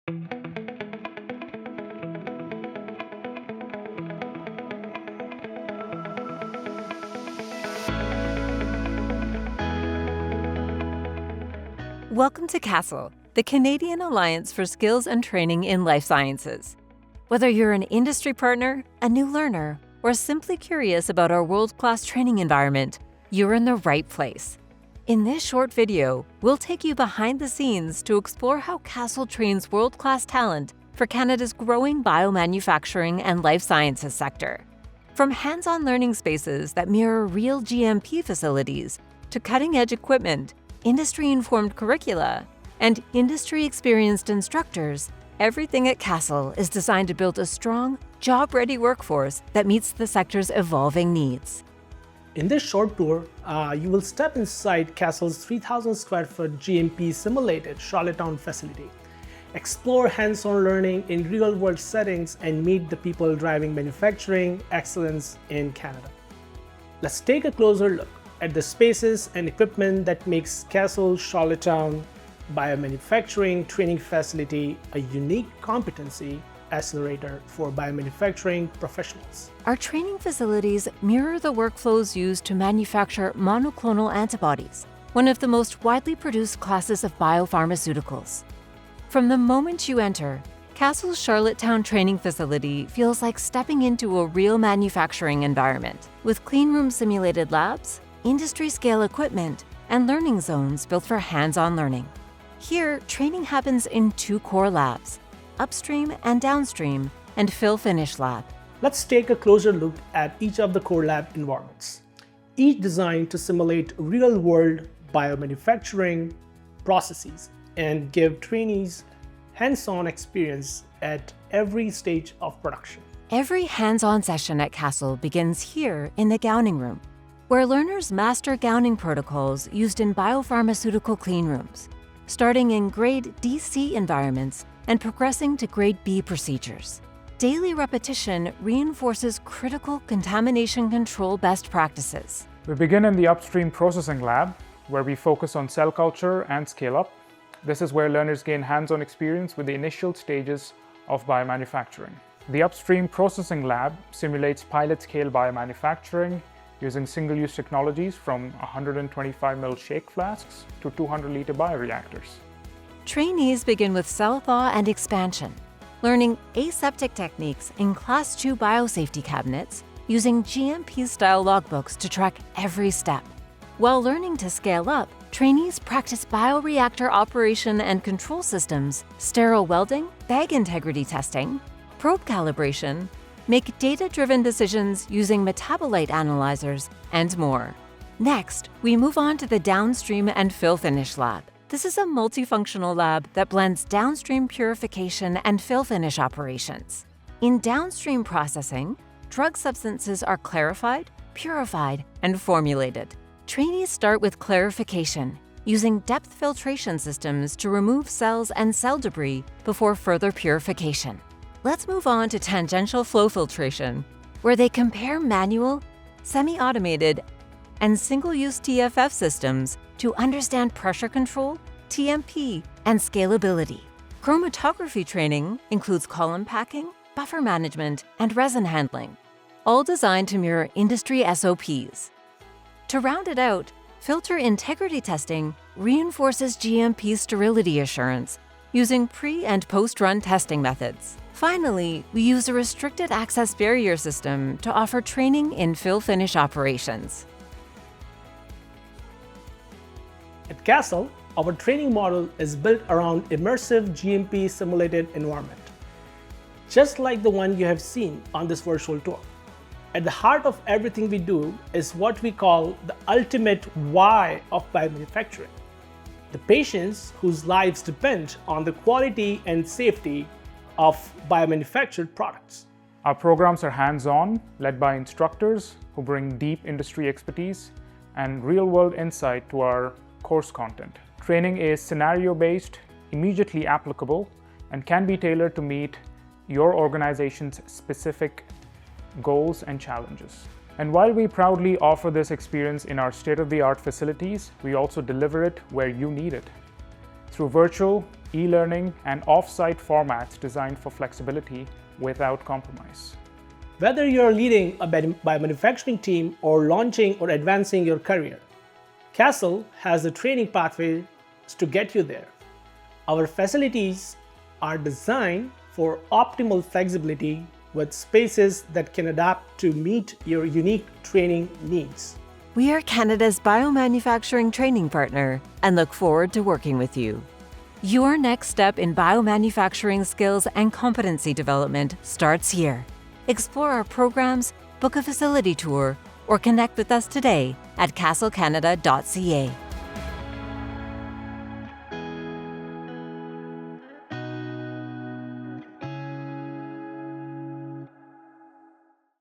Welcome to CASTL, the Canadian Alliance for Skills and Training in Life Sciences. Whether you're an industry partner, a new learner, or simply curious about our world-class training environment, you're in the right place. In this short video, we'll take you behind the scenes to explore how CASTL trains world-class talent for Canada's growing biomanufacturing and life sciences sector. From hands-on learning spaces that mirror real GMP facilities to cutting-edge equipment, industry-informed curricula, and industry-experienced instructors, everything at CASTL is designed to build a strong, job-ready workforce that meets the sector's evolving needs. In this short tour, you will step inside CASTL's 3,000 square foot GMP-simulated Charlottetown facility, explore hands-on learning in real-world settings, and meet the people driving manufacturing excellence in Canada. Let's take a closer look at the spaces and equipment that makes CASTL Charlottetown Biomanufacturing Training Facility a unique competency accelerator for biomanufacturing professionals. Our training facilities mirror the workflows used to manufacture monoclonal antibodies, one of the most widely produced classes of biopharmaceuticals. From the moment you enter, CASTL's Charlottetown training facility feels like stepping into a real manufacturing environment, with cleanroom simulated labs, industry-scale equipment, and learning zones built for hands-on learning. Here, training happens in two core labs, upstream and downstream, and fill-finish lab. Let's take a closer look at each of the core lab environments, each designed to simulate real-world biomanufacturing processes and give trainees hands-on experience at every stage of production. Every hands-on session at CASTL begins here in the gowning room, where learners master gowning protocols used in biopharmaceutical cleanrooms, starting in grade DC environments and progressing to grade B procedures. Daily repetition reinforces critical contamination control best practices. We begin in the upstream processing lab, where we focus on cell culture and scale-up. This is where learners gain hands-on experience with the initial stages of biomanufacturing. The upstream processing lab simulates pilot-scale biomanufacturing using single-use technologies from 125 ml shake flasks to 200-liter bioreactors. Trainees begin with cell thaw and expansion, learning aseptic techniques in Class II biosafety cabinets using GMP-style logbooks to track every step. While learning to scale up, trainees practice bioreactor operation and control systems, sterile welding, bag integrity testing, probe calibration, make data-driven decisions using metabolite analyzers, and more. Next, we move on to the downstream and fill-finish lab. This is a multifunctional lab that blends downstream purification and fill-finish operations. In downstream processing, drug substances are clarified, purified, and formulated. Trainees start with clarification, using depth filtration systems to remove cells and cell debris before further purification. Let's move on to tangential flow filtration, where they compare manual, semi-automated, and single-use TFF systems to understand pressure control, TMP, and scalability. Chromatography training includes column packing, buffer management, and resin handling, all designed to mirror industry SOPs. To round it out, filter integrity testing reinforces GMP sterility assurance using pre- and post-run testing methods. Finally, we use a restricted access barrier system to offer training in fill-finish operations. At CASTL, our training model is built around immersive GMP-simulated environment, just like the one you have seen on this virtual tour. At the heart of everything we do is what we call the ultimate why of biomanufacturing: the patients whose lives depend on the quality and safety of biomanufactured products. Our programs are hands-on, led by instructors who bring deep industry expertise and real-world insight to our course content. Training is scenario-based, immediately applicable, and can be tailored to meet your organization's specific goals and challenges. And while we proudly offer this experience in our state-of-the-art facilities, we also deliver it where you need it, through virtual e-learning, and off-site formats designed for flexibility without compromise. Whether you're leading a biomanufacturing team or launching or advancing your career, CASTL has the training pathways to get you there. Our facilities are designed for optimal flexibility with spaces that can adapt to meet your unique training needs. We are Canada's biomanufacturing training partner and look forward to working with you. Your next step in biomanufacturing skills and competency development starts here. Explore our programs, book a facility tour, or connect with us today at castlcanada.ca.